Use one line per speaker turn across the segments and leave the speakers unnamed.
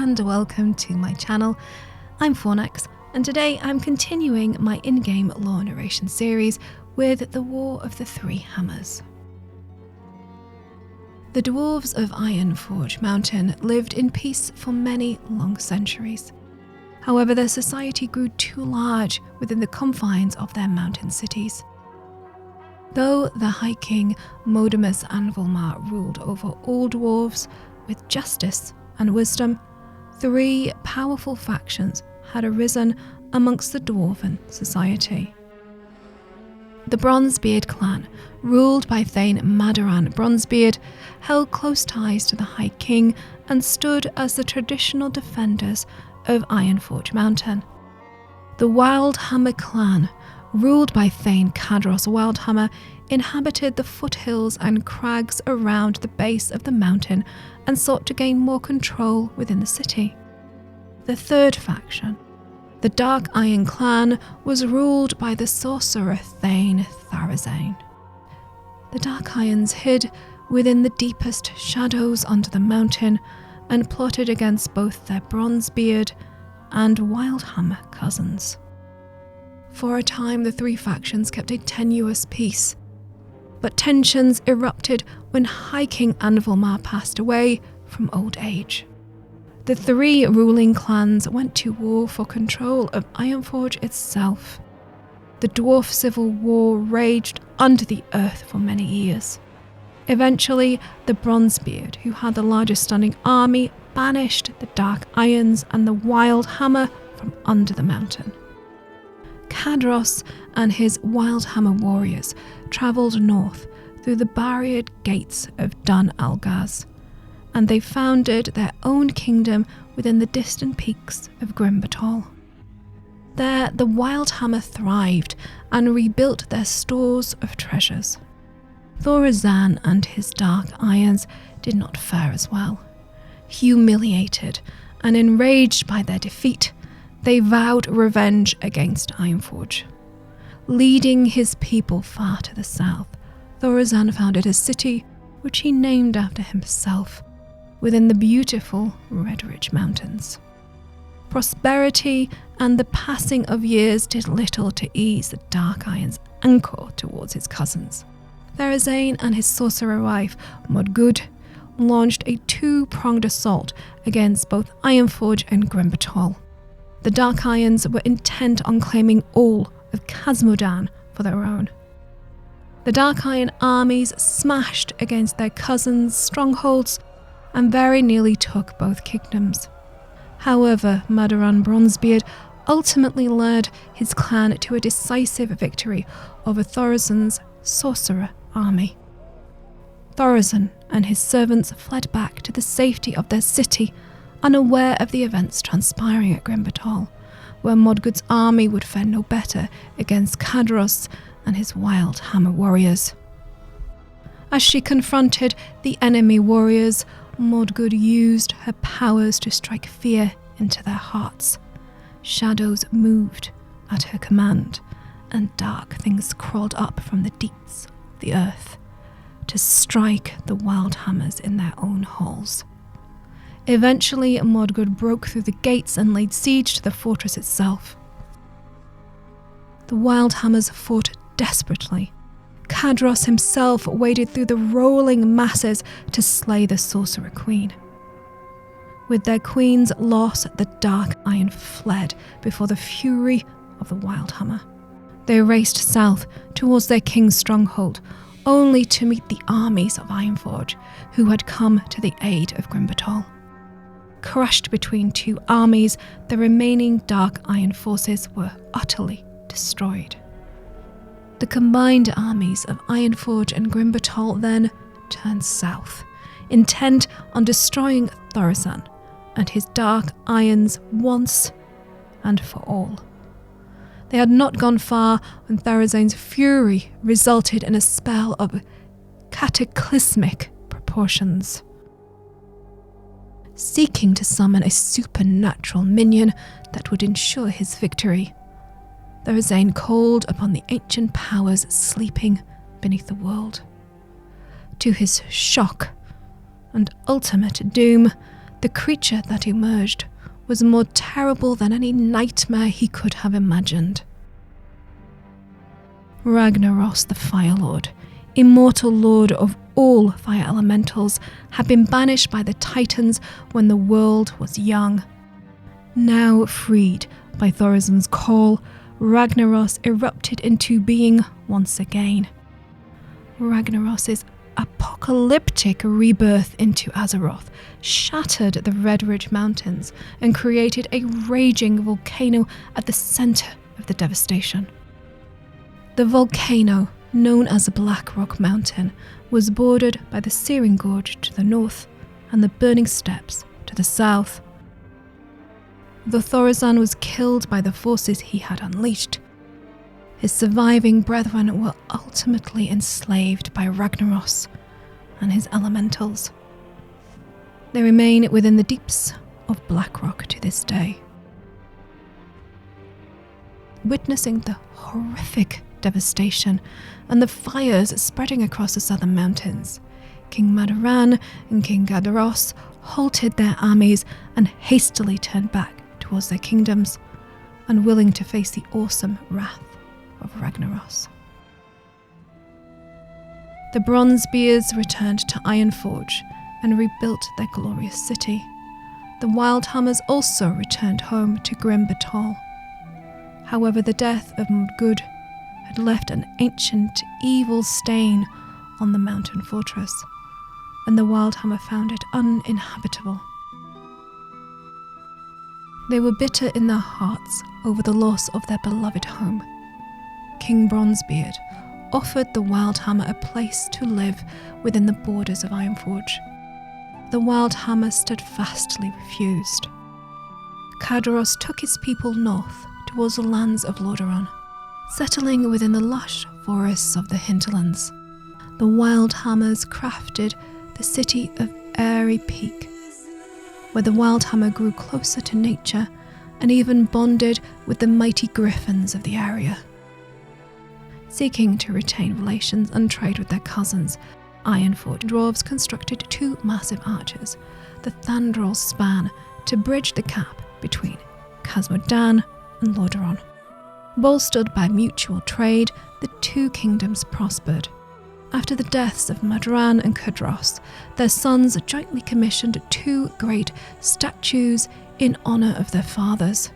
and welcome to my channel. I'm Fornax, and today I'm continuing my in-game lore narration series with the War of the Three Hammers. The dwarves of Ironforge Mountain lived in peace for many long centuries. However, their society grew too large within the confines of their mountain cities. Though the High King Modamus Anvilmar ruled over all dwarves with justice and wisdom, three powerful factions had arisen amongst the dwarven society. The Bronzebeard clan, ruled by Thane Madaran Bronzebeard, held close ties to the High King and stood as the traditional defenders of Ironforge Mountain. The Wildhammer clan, ruled by Thane Kadros Wildhammer, inhabited the foothills and crags around the base of the mountain and sought to gain more control within the city. The third faction, the Dark Iron clan, was ruled by the sorcerer Thane Tharazane. The Dark Irons hid within the deepest shadows under the mountain and plotted against both their Bronzebeard and Wildhammer cousins. For a time, the three factions kept a tenuous peace, but tensions erupted when High King Anvilmar passed away from old age. The three ruling clans went to war for control of Ironforge itself. The Dwarf Civil War raged under the earth for many years. Eventually, the Bronzebeard, who had the largest standing army, banished the Dark Irons and the Wildhammer from under the mountain. Kadros and his Wildhammer warriors travelled north through the barriered gates of Dun Algaz, and they founded their own kingdom within the distant peaks of Grimbatol. There, the Wildhammer thrived and rebuilt their stores of treasures. Thorazan and his Dark Irons did not fare as well. Humiliated and enraged by their defeat, they vowed revenge against Ironforge. Leading his people far to the south, Thorazan founded a city which he named after himself within the beautiful Redridge Mountains. Prosperity and the passing of years did little to ease the Dark Iron's anger towards his cousins. Therazane and his sorcerer wife, Modgud, launched a two-pronged assault against both Ironforge and Grimbatol. The Dark Irons were intent on claiming all of Khazmodan for their own. The Dark Iron armies smashed against their cousins' strongholds and very nearly took both kingdoms. However, Madaran Bronzebeard ultimately led his clan to a decisive victory over Thorazan's sorcerer army. Thorazan and his servants fled back to the safety of their city, unaware of the events transpiring at Grimbatol, where Modgud's army would fare no better against Kadros and his Wildhammer warriors. As she confronted the enemy warriors, Modgud used her powers to strike fear into their hearts. Shadows moved at her command, and dark things crawled up from the deeps of the earth to strike the Wildhammers in their own halls. Eventually, Modgud broke through the gates and laid siege to the fortress itself. The Wildhammers fought desperately. Kadros himself waded through the rolling masses to slay the Sorcerer Queen. With their queen's loss, the Dark Iron fled before the fury of the Wildhammer. They raced south towards their king's stronghold, only to meet the armies of Ironforge, who had come to the aid of Grimbatol. Crushed between two armies, the remaining Dark Iron forces were utterly destroyed. The combined armies of Ironforge and Grimbatol then turned south, intent on destroying Thorazan and his Dark Irons once and for all. They had not gone far when Tharazane's fury resulted in a spell of cataclysmic proportions. Seeking to summon a supernatural minion that would ensure his victory, Therazane called upon the ancient powers sleeping beneath the world. To his shock and ultimate doom, The creature that emerged was more terrible than any nightmare he could have imagined. Ragnaros the Fire Lord, immortal lord of all fire elementals, had been banished by the Titans when the world was young. Now freed by Thorazon's call, Ragnaros erupted into being once again. Ragnaros's apocalyptic rebirth into Azeroth shattered the Red Ridge Mountains and created a raging volcano at the center of the devastation. The volcano, known as Black Rock Mountain, was bordered by the Searing Gorge to the north and the Burning Steppes to the south. Though Thorazon was killed by the forces he had unleashed, his surviving brethren were ultimately enslaved by Ragnaros and his elementals. They remain within the deeps of Blackrock to this day. Witnessing the horrific devastation and the fires spreading across the southern mountains, King Madaran and King Gadaros halted their armies and hastily turned back towards their kingdoms, unwilling to face the awesome wrath of Ragnaros. The Bronzebeards returned to Ironforge and rebuilt their glorious city. The Wildhammers also returned home to Grim Batol. However, the death of Mudgud had left an ancient evil stain on the mountain fortress, and the Wildhammer found it uninhabitable. They were bitter in their hearts over the loss of their beloved home. King Bronzebeard offered the Wildhammer a place to live within the borders of Ironforge. The Wildhammer steadfastly refused. Kadaros took his people north towards the lands of Lordaeron, settling within the lush forests of the hinterlands. The Wildhammers crafted the city of Airy Peak, where the Wildhammer grew closer to nature and even bonded with the mighty griffins of the area. Seeking to retain relations and trade with their cousins, Ironforge dwarves constructed two massive arches, the Thandrol Span, to bridge the gap between Khazmodan and Lordaeron. Bolstered by mutual trade, the two kingdoms prospered. After the deaths of Madaran and Kudros, their sons jointly commissioned two great statues in honor of their fathers.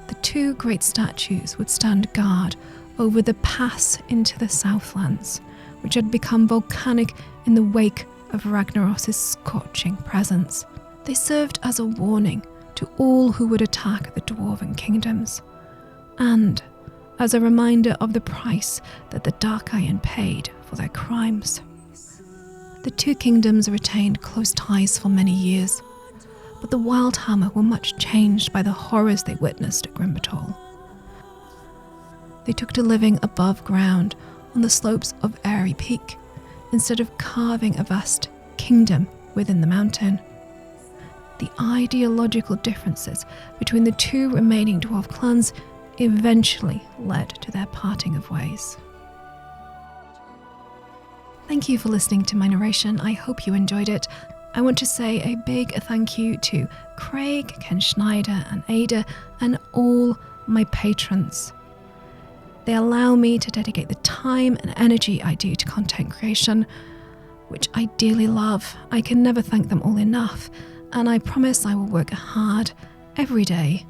The two great statues would stand guard over the pass into the Southlands, which had become volcanic in the wake of Ragnaros' scorching presence. They served as a warning to all who would attack the Dwarven kingdoms, and as a reminder of the price that the Dark Iron paid for their crimes. The two kingdoms retained close ties for many years, but the Wildhammer were much changed by the horrors they witnessed at Grim Batol. They took to living above ground on the slopes of Airy Peak, instead of carving a vast kingdom within the mountain. The ideological differences between the two remaining dwarf clans eventually led to their parting of ways. Thank you for listening to my narration. I hope you enjoyed it. I want to say a big thank you to Craig, Ken Schneider, and Ada, and all my patrons. They allow me to dedicate the time and energy I do to content creation, which I dearly love. I can never thank them all enough, and I promise I will work hard every day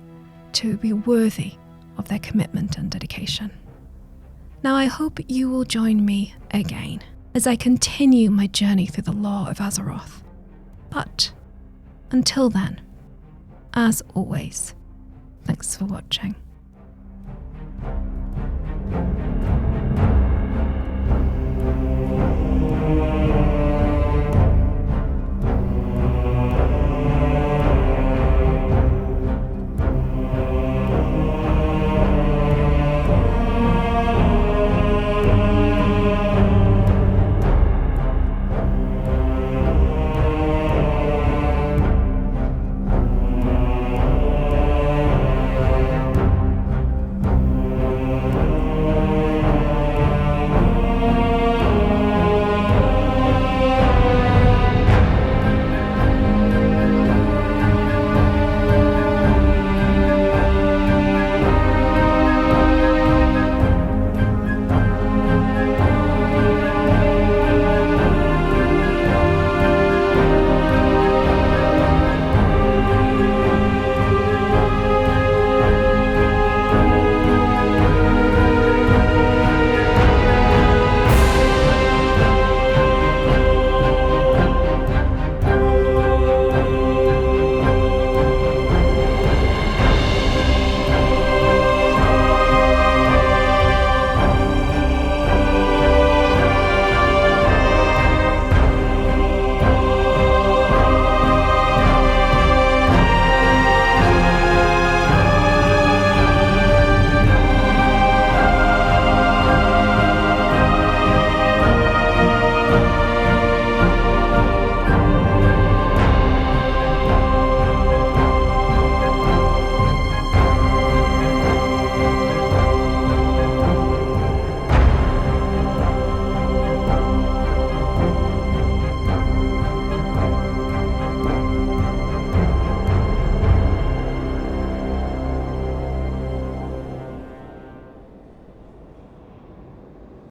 to be worthy of their commitment and dedication. Now I hope you will join me again as I continue my journey through the lore of Azeroth. But until then, as always, thanks for watching.